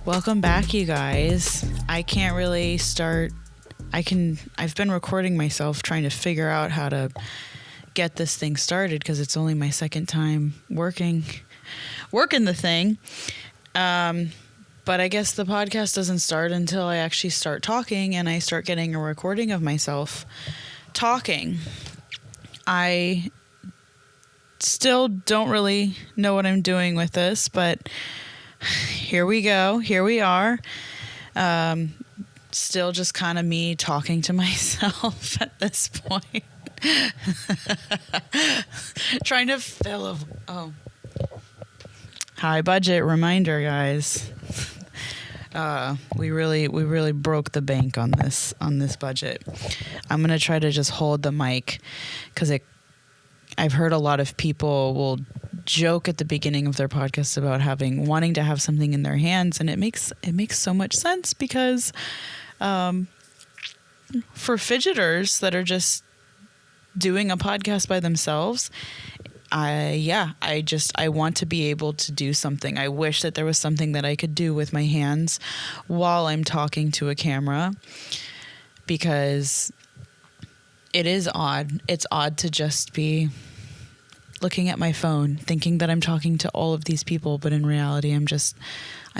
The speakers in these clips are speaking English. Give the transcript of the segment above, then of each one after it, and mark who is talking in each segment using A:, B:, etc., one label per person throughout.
A: Welcome back, you guys. I've been recording myself trying to figure out how to get this thing started because it's only my second time working the thing. But I guess the podcast doesn't start until I actually start talking and I start getting a recording of myself talking. I still don't really know what I'm doing with this, but here we go. Here we are. Still just kind of me talking to myself at this point. Trying to fill high budget reminder, guys. We really broke the bank on this budget. I'm going to try to just hold the mic because I've heard a lot of people will joke at the beginning of their podcast about wanting to have something in their hands, and it makes so much sense because for fidgeters that are just doing a podcast by themselves, I want to be able to do something. I wish that there was something that I could do with my hands while I'm talking to a camera, because it is odd. It's odd to just be looking at my phone thinking that I'm talking to all of these people, but in reality I'm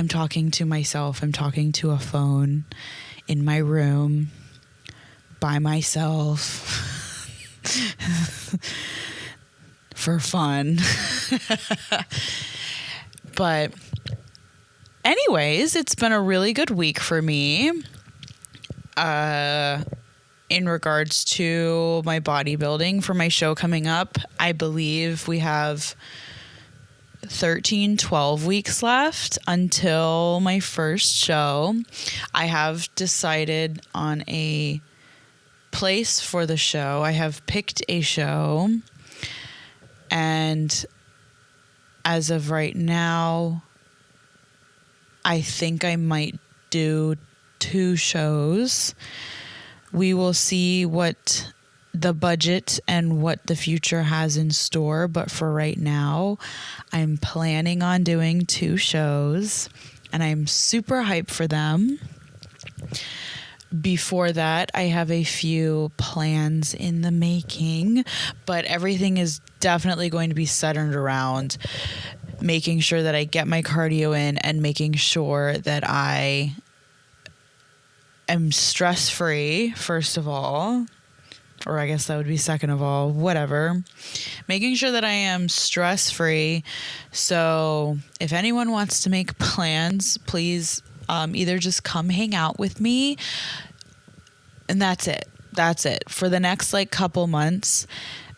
A: talking to myself. I'm talking to a phone in my room by myself for fun. But anyways, it's been a really good week for me. In regards to my bodybuilding for my show coming up, I believe we have 12 weeks left until my first show. I have decided on a place for the show. I have picked a show, and as of right now, I think I might do 2 shows. We will see what the budget and what the future has in store. But for right now, I'm planning on doing 2 shows, and I'm super hyped for them. Before that, I have a few plans in the making, but everything is definitely going to be centered around making sure that I get my cardio in and making sure that I am stress-free, first of all, or I guess that would be second of all, whatever. Making sure that I am stress-free. So if anyone wants to make plans, please either just come hang out with me, and that's it. For the next couple months,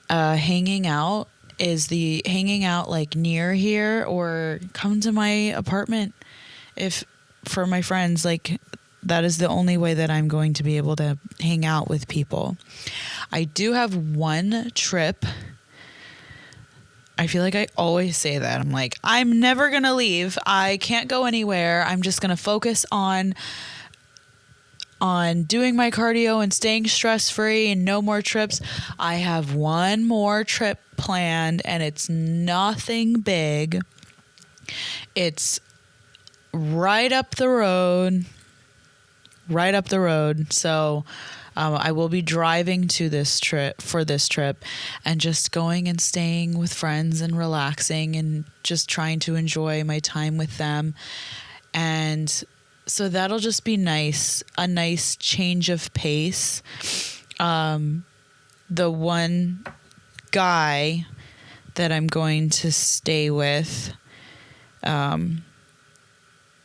A: hanging out like near here, or come to my apartment for my friends. That is the only way that I'm going to be able to hang out with people. I do have one trip. I feel like I always say that. I'm like, I'm never going to leave. I can't go anywhere. I'm just going to focus on doing my cardio and staying stress-free and no more trips. I have one more trip planned, and it's nothing big. It's right up the road. So I will be driving to this trip and just going and staying with friends and relaxing and just trying to enjoy my time with them. And so that'll just be nice, a nice change of pace. The one guy that I'm going to stay with,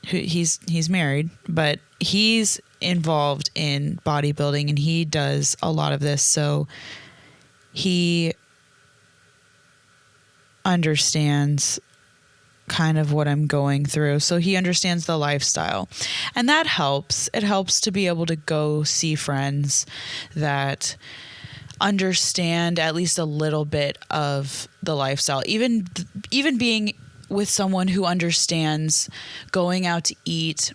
A: he's married, but he's involved in bodybuilding and he does a lot of this, so he understands kind of what I'm going through. So he understands the lifestyle, and that helps. It helps to be able to go see friends that understand at least a little bit of the lifestyle. Even being with someone who understands going out to eat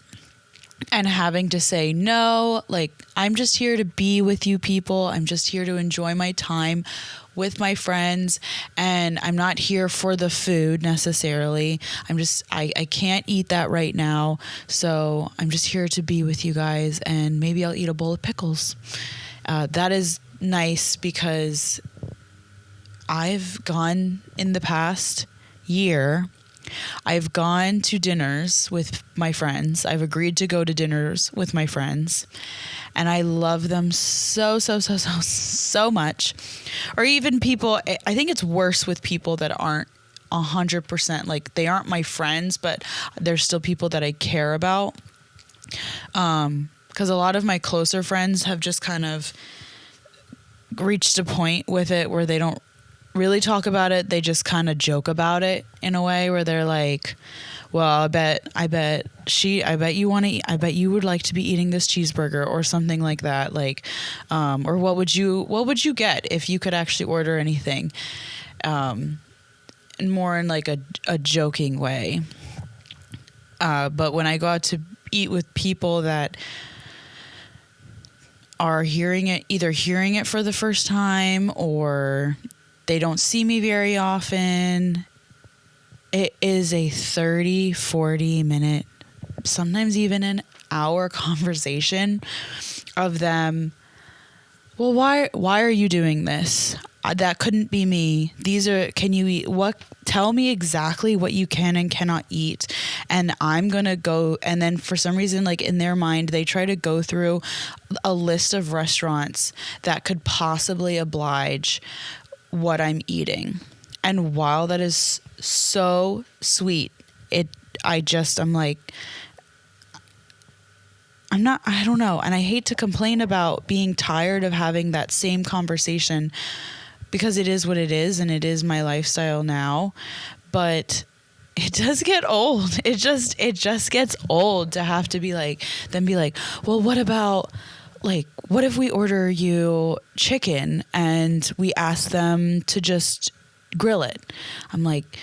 A: and having to say no, like, I'm just here to be with you people. I'm just here to enjoy my time with my friends, and I'm not here for the food necessarily. I can't eat that right now. So I'm just here to be with you guys, and maybe I'll eat a bowl of pickles. That is nice, because I've gone in the past year, I've gone to dinners with my friends. I've agreed to go to dinners with my friends, and I love them so much. Or even people, I think it's worse with people that aren't 100%, like, they aren't my friends, but they're still people that I care about. Because a lot of my closer friends have just kind of reached a point with it where they don't really talk about it. They just kind of joke about it in a way where they're like, well, I bet you want to eat, I bet you would like to be eating this cheeseburger or something like that. Like, or what would you get if you could actually order anything? And more in like a joking way. But when I go out to eat with people that are either hearing it for the first time, or they don't see me very often, it is a 30, 40 minute, sometimes even an hour conversation of them. Well, why are you doing this? That couldn't be me. Can you eat? Tell me exactly what you can and cannot eat. And I'm going to go. And then for some reason, like, in their mind, they try to go through a list of restaurants that could possibly oblige what I'm eating. And while that is so sweet, I'm like, I don't know. And I hate to complain about being tired of having that same conversation, because it is what it is, and it is my lifestyle now. But it does get old. It just gets old to have to be like, well, what about, like, what if we order you chicken and we ask them to just grill it? I'm like,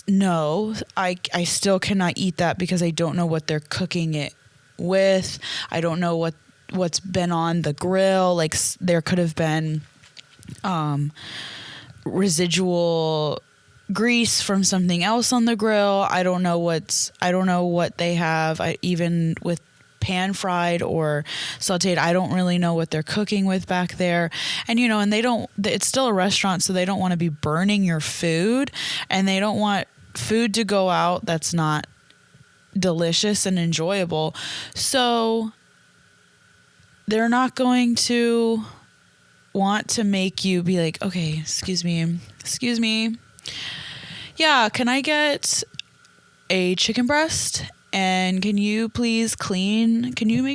A: no, I still cannot eat that, because I don't know what they're cooking it with. I don't know what's been on the grill. Like, there could have been residual grease from something else on the grill. I don't know what they have. Even with pan fried or sauteed, I don't really know what they're cooking with back there. And it's still a restaurant, so they don't want to be burning your food, and they don't want food to go out that's not delicious and enjoyable. So they're not going to want to make you be like, okay, excuse me. Yeah, can I get a chicken breast? And can you make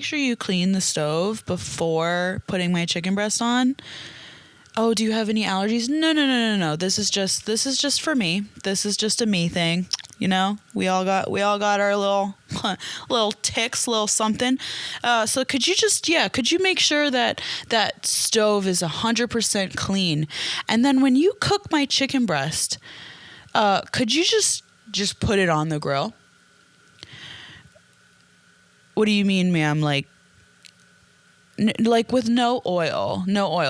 A: sure you clean the stove before putting my chicken breast on? Oh, do you have any allergies? No. This is just for me. This is just a me thing. We all got our little ticks, little something. So could you make sure that stove is 100% clean? And then when you cook my chicken breast, could you just put it on the grill? What do you mean, ma'am? Like with no oil.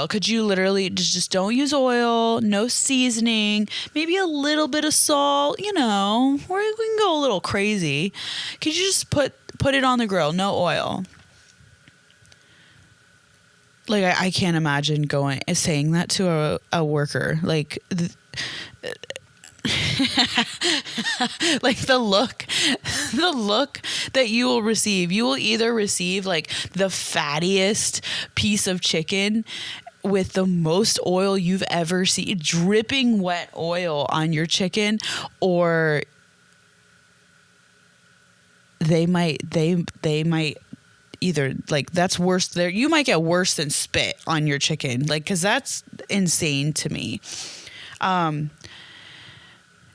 A: Could you literally just don't use oil, no seasoning, maybe a little bit of salt, we can go a little crazy. Could you just put it on the grill, no oil? Like, I can't imagine saying that to a worker. Like, like the look that you will receive. You will either receive like the fattiest piece of chicken with the most oil you've ever seen, dripping wet oil on your chicken, or they might either, like, that's worse there. You might get worse than spit on your chicken, like, because that's insane to me.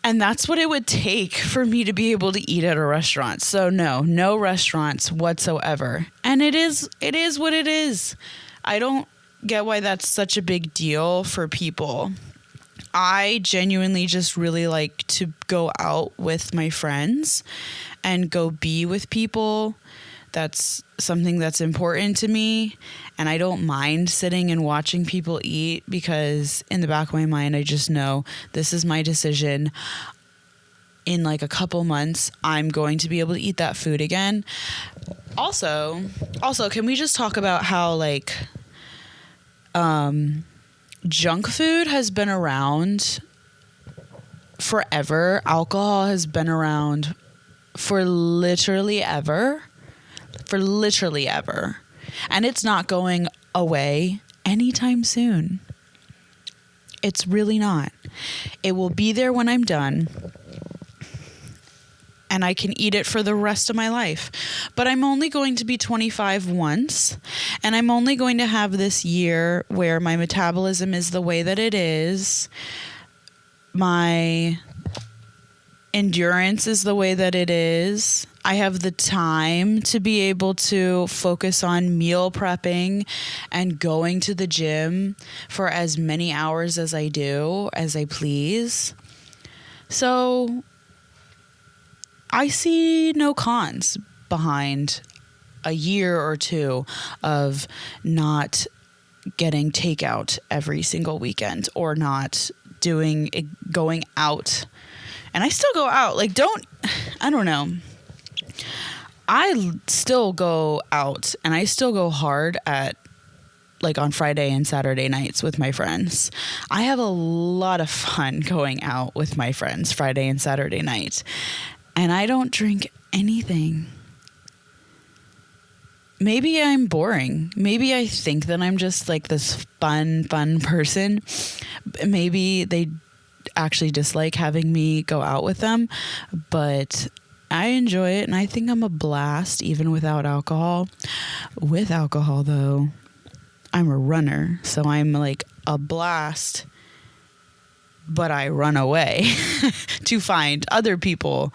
A: And that's what it would take for me to be able to eat at a restaurant. So no restaurants whatsoever. And it is what it is. I don't get why that's such a big deal for people. I genuinely just really like to go out with my friends and go be with people That's something that's important to me. And I don't mind sitting and watching people eat because in the back of my mind, I just know this is my decision. In like a couple months, I'm going to be able to eat that food again. Also, can we just talk about how like junk food has been around forever? Alcohol has been around for literally ever. And it's not going away anytime soon. It's really not. It will be there when I'm done. And I can eat it for the rest of my life. But I'm only going to be 25 once. And I'm only going to have this year where my metabolism is the way that it is. My endurance is the way that it is. I have the time to be able to focus on meal prepping and going to the gym for as many hours as I do, as I please. So I see no cons behind a year or two of not getting takeout every single weekend or not going out. And I still go out. Like, I don't know. I still go out and I still go hard at like on Friday and Saturday nights with my friends. I have a lot of fun going out with my friends Friday and Saturday night. And I don't drink anything. Maybe I'm boring. Maybe I think that I'm just like this fun person. Maybe they actually dislike having me go out with them, but I enjoy it and I think I'm a blast even without alcohol. With alcohol though, I'm a runner, so I'm like a blast, but I run away to find other people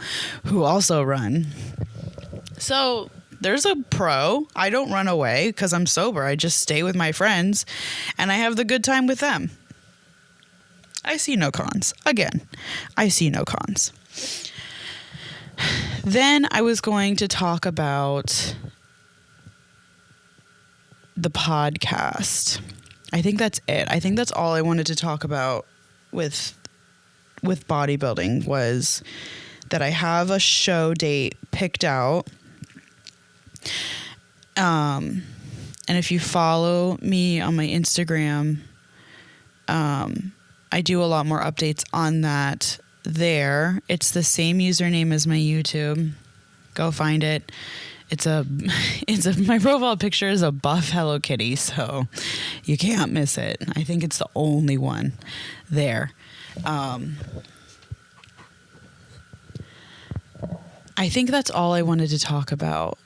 A: who also run. So there's a pro. I don't run away because I'm sober. I just stay with my friends and I have the good time with them. I see no cons. Again, I see no cons. Then I was going to talk about the podcast. I think that's it. I think that's all I wanted to talk about with bodybuilding was that I have a show date picked out. And if you follow me on my Instagram, I do a lot more updates on that there. It's the same username as my YouTube. Go find it. My profile picture is a buff Hello Kitty, so you can't miss it. I think it's the only one there. I think that's all I wanted to talk about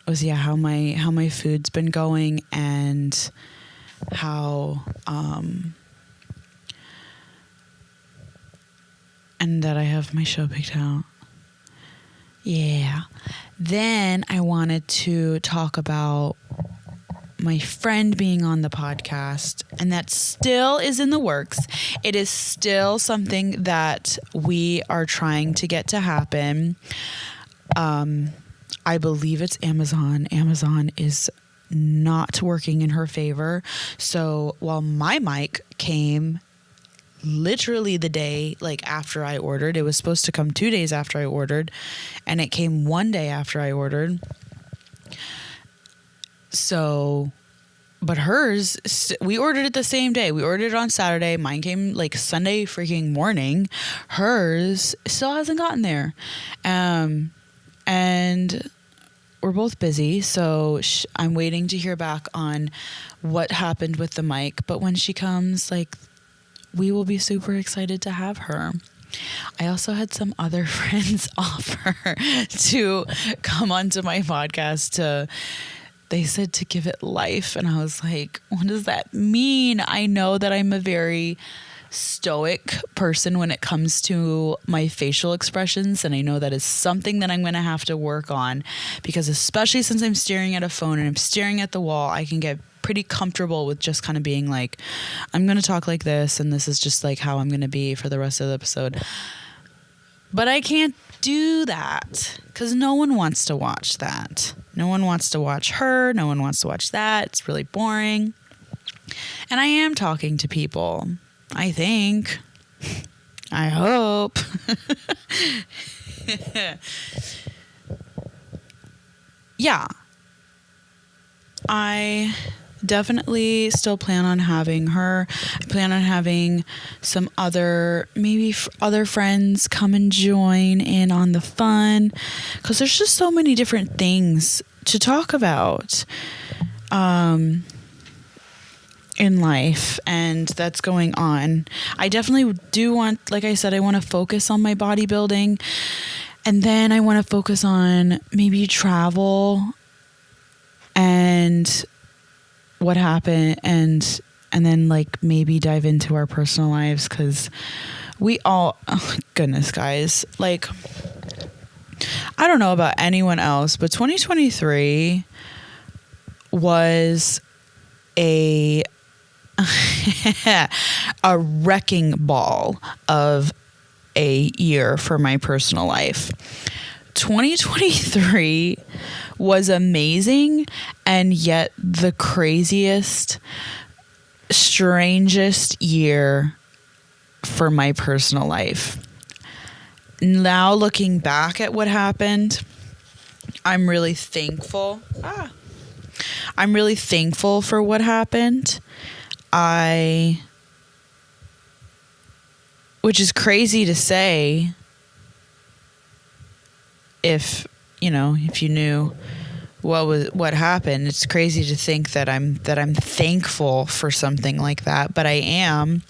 A: was how my food's been going and how and that I have my show picked out. Yeah. Then I wanted to talk about my friend being on the podcast, and that still is in the works. It is still something that we are trying to get to happen. I believe it's Amazon. Amazon is not working in her favor. So while my mic came literally the day after I ordered, it was supposed to come 2 days after I ordered, and it came 1 day after I ordered. So, but hers, we ordered it the same day. We ordered it on Saturday. Mine came Sunday freaking morning. Hers still hasn't gotten there. And we're both busy, so I'm waiting to hear back on what happened with the mic. But when she comes, we will be super excited to have her. I also had some other friends offer to come onto my podcast they said to give it life. And I was like, what does that mean? I know that I'm a very stoic person when it comes to my facial expressions, and I know that is something that I'm going to have to work on, because especially since I'm staring at a phone and I'm staring at the wall, I can get pretty comfortable with just kind of being I'm going to talk like this, and this is just how I'm going to be for the rest of the episode. But I can't do that because no one wants to watch that. No one wants to watch her. No one wants to watch that. It's really boring. And I am talking to people, I think. I hope. Yeah. I definitely still plan on having her. I plan on having some other, maybe other friends come and join in on the fun, because there's just so many different things to talk about in life, and that's going on. I definitely do want, like I said, I want to focus on my bodybuilding, and then I want to focus on maybe travel and what happened, and then like maybe dive into our personal lives, because we all, oh goodness guys, like I don't know about anyone else, but 2023 was a a wrecking ball of a year for my personal life. 2023 was amazing, and yet the craziest, strangest year for my personal life. Now looking back at what happened, I'm really thankful. I'm really thankful for what happened. Which is crazy to say, if you knew what happened. It's crazy to think that I'm thankful for something like that, but I am.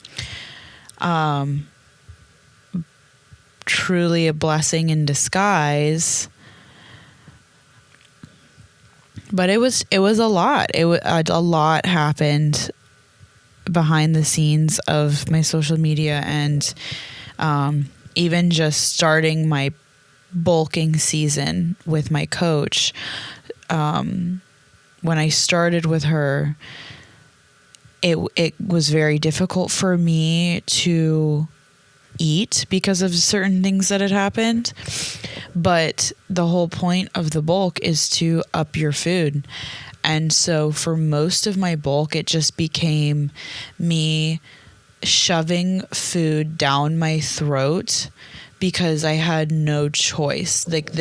A: Truly a blessing in disguise. But it was a lot. A lot happened behind the scenes of my social media, and even just starting my bulking season with my coach. When I started with her, it was very difficult for me to eat because of certain things that had happened. But the whole point of the bulk is to up your food. And so for most of my bulk, it just became me shoving food down my throat because I had no choice. Like,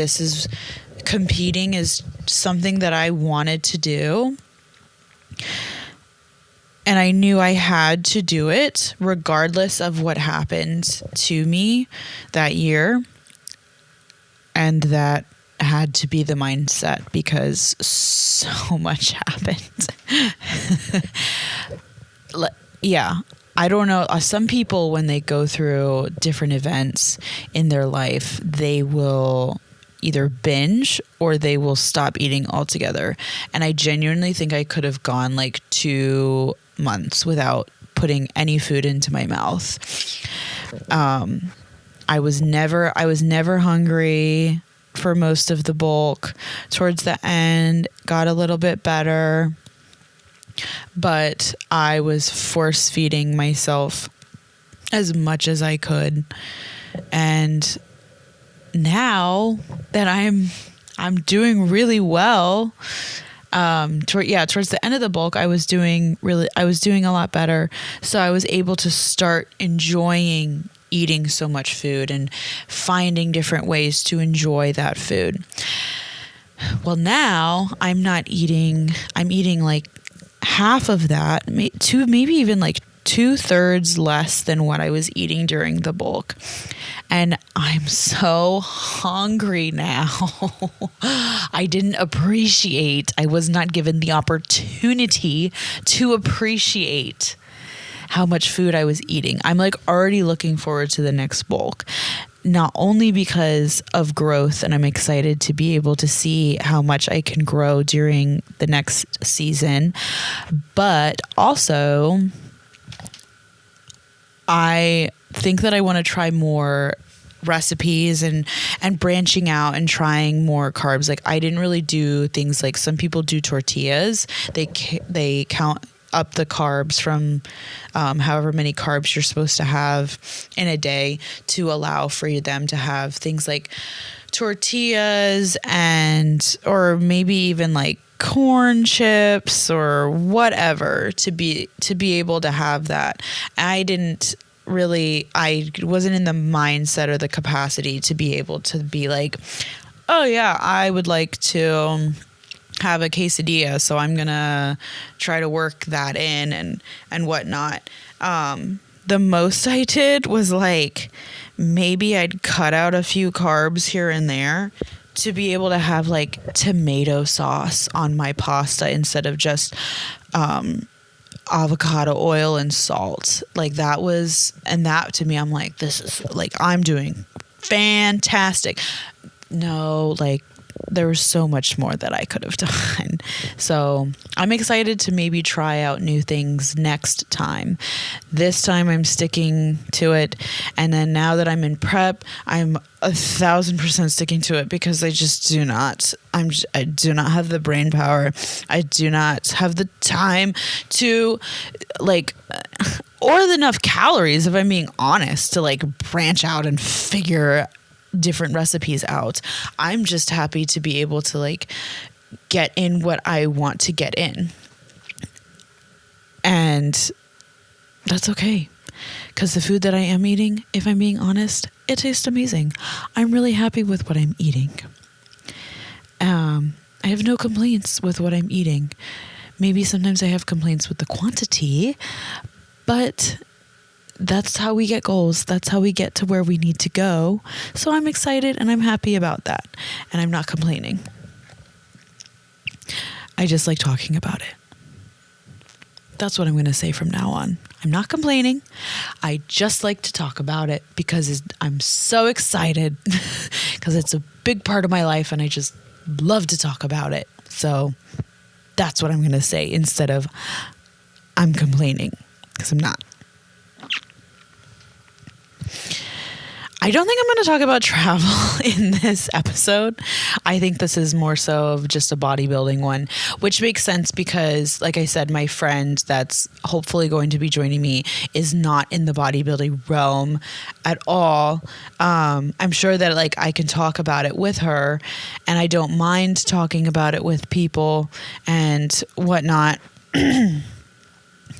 A: competing is something that I wanted to do. And I knew I had to do it regardless of what happened to me that year. And that had to be the mindset because so much happened. Yeah. I don't know. Some people, when they go through different events in their life, they will either binge or they will stop eating altogether. And I genuinely think I could have gone like 2 months without putting any food into my mouth. I was never hungry for most of the bulk. Towards the end, got a little bit better, but I was force feeding myself as much as I could. And now that I'm doing really well, towards the end of the bulk, I was doing a lot better. So I was able to start enjoying eating so much food and finding different ways to enjoy that food. Well, now I'm eating like half of that, maybe even like 2/3 less than what I was eating during the bulk. And I'm so hungry now. I was not given the opportunity to appreciate how much food I was eating. I'm like already looking forward to the next bulk, not only because of growth, and I'm excited to be able to see how much I can grow during the next season, but also I think that I want to try more recipes and branching out and trying more carbs. Like, I didn't really do things like some people do tortillas. They count up the carbs from however many carbs you're supposed to have in a day to allow for them to have things like tortillas or maybe even like corn chips or whatever to be able to have that. I wasn't in the mindset or the capacity to be able to be like, oh yeah, I would like to have a quesadilla, so I'm gonna try to work that in and whatnot. The most I did was like maybe I'd cut out a few carbs here and there to be able to have like tomato sauce on my pasta instead of just avocado oil and salt. Like that to me, I'm like, this is like, I'm doing fantastic. No, like there was so much more that I could have done. So I'm excited to maybe try out new things next time. This time I'm sticking to it. And then now that I'm in prep, I'm 1,000% sticking to it because I just do not have the brain power. I do not have the time to like, or enough calories, if I'm being honest, to like branch out and figure different recipes out. I'm just happy to be able to like get in what I want to get in. And that's okay. Because the food that I am eating, if I'm being honest, it tastes amazing. I'm really happy with what I'm eating. I have no complaints with what I'm eating. Maybe sometimes I have complaints with the quantity, but that's how we get goals. That's how we get to where we need to go. So I'm excited and I'm happy about that. And I'm not complaining. I just like talking about it. That's what I'm going to say from now on. I'm not complaining. I just like to talk about it because I'm so excited because it's a big part of my life and I just love to talk about it. So that's what I'm going to say instead of I'm complaining, because I'm not. I don't think I'm going to talk about travel in this episode. I think this is more so of just a bodybuilding one, which makes sense because, like I said, my friend that's hopefully going to be joining me is not in the bodybuilding realm at all. I'm sure that like I can talk about it with her, and I don't mind talking about it with people and whatnot.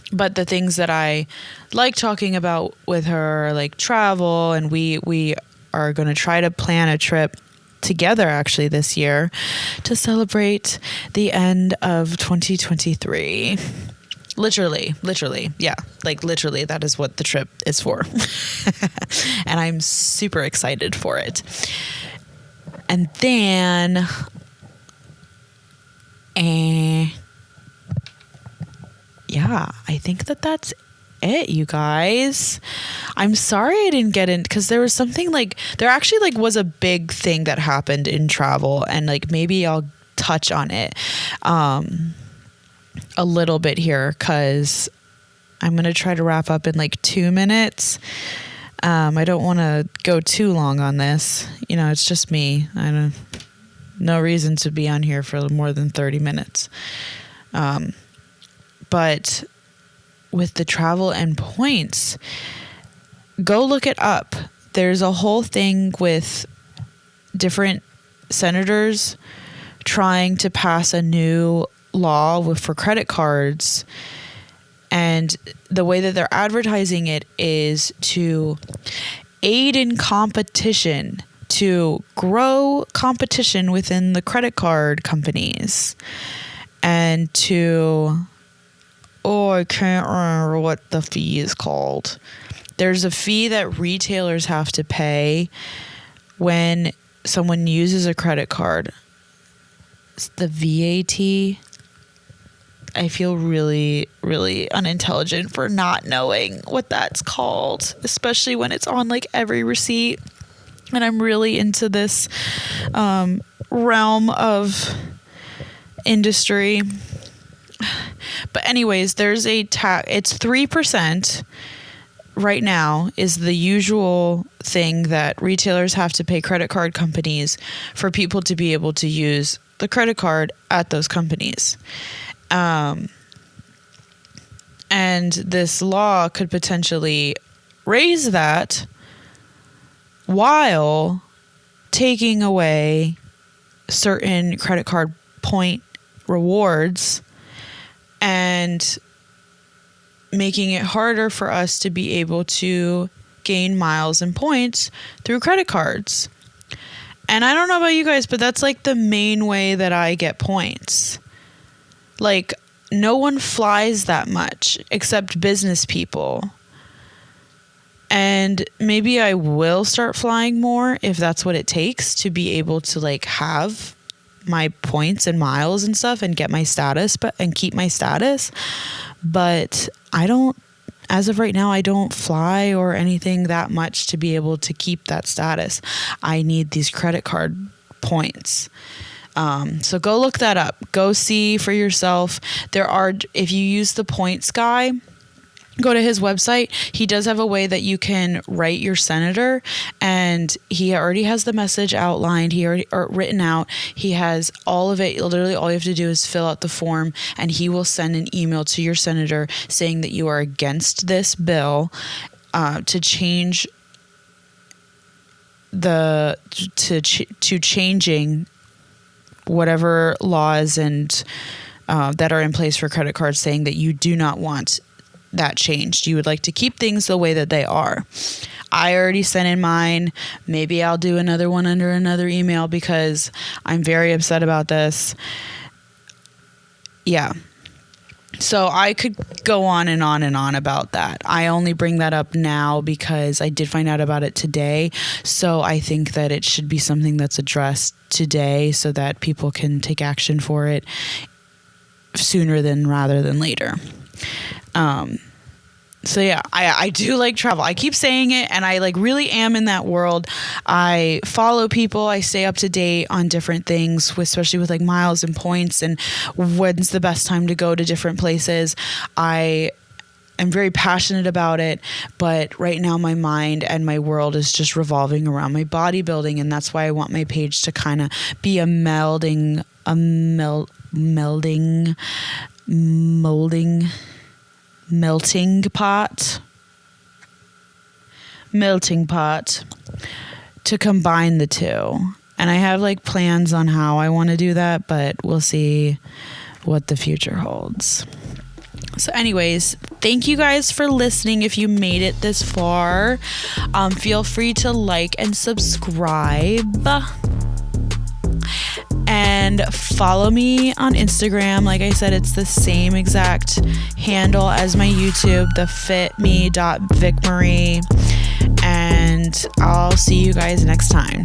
A: But the things that I like talking about with her are like travel, and we are going to try to plan a trip together actually this year to celebrate the end of 2023. Literally. Yeah. Like literally that is what the trip is for. And I'm super excited for it. And then, yeah, I think that's it, you guys. I'm sorry I didn't get in because there was something like there actually like was a big thing that happened in travel, and like maybe I'll touch on it a little bit here because I'm gonna try to wrap up in like 2 minutes. I don't want to go too long on this. You know, it's just me. No reason to be on here for more than 30 minutes. But with the travel and points, go look it up. There's a whole thing with different senators trying to pass a new law for credit cards. And the way that they're advertising it is to aid in competition, to grow competition within the credit card companies, and to... Oh, I can't remember what the fee is called. There's a fee that retailers have to pay when someone uses a credit card. It's the VAT. I feel really, really unintelligent for not knowing what that's called, especially when it's on like every receipt. And I'm really into this realm of industry. But anyways, there's a tax. It's 3% right now is the usual thing that retailers have to pay credit card companies for people to be able to use the credit card at those companies. And this law could potentially raise that while taking away certain credit card point rewards and making it harder for us to be able to gain miles and points through credit cards. And I don't know about you guys, but that's like the main way that I get points. Like, no one flies that much except business people. And maybe I will start flying more if that's what it takes to be able to like have my points and miles and stuff and get my status and keep my status. But as of right now, I don't fly or anything that much to be able to keep that status. I need these credit card points. So go look that up. Go see for yourself. If you use the points guy, go to his website. He does have a way that you can write your senator, and he already has the message outlined. Written out. He has all of it. Literally all you have to do is fill out the form, and he will send an email to your senator saying that you are against this bill to change changing whatever laws and that are in place for credit cards, saying that you do not want that changed. You would like to keep things the way that they are. I already sent in mine. Maybe I'll do another one under another email because I'm very upset about this. Yeah. So I could go on and on and on about that. I only bring that up now because I did find out about it today. So I think that it should be something that's addressed today so that people can take action for it sooner rather than later. So yeah, I do like travel. I keep saying it, and I like really am in that world. I follow people. I stay up to date on different things, especially with like miles and points and when's the best time to go to different places. I am very passionate about it, but right now my mind and my world is just revolving around my bodybuilding, and that's why I want my page to kind of be a melting pot to combine the two. And I have like plans on how I want to do that, but we'll see what the future holds. So anyways, thank you guys for listening. If you made it this far, feel free to like and subscribe. And follow me on Instagram. Like I said, it's the same exact handle as my YouTube, thefitme.vicmarie. And I'll see you guys next time.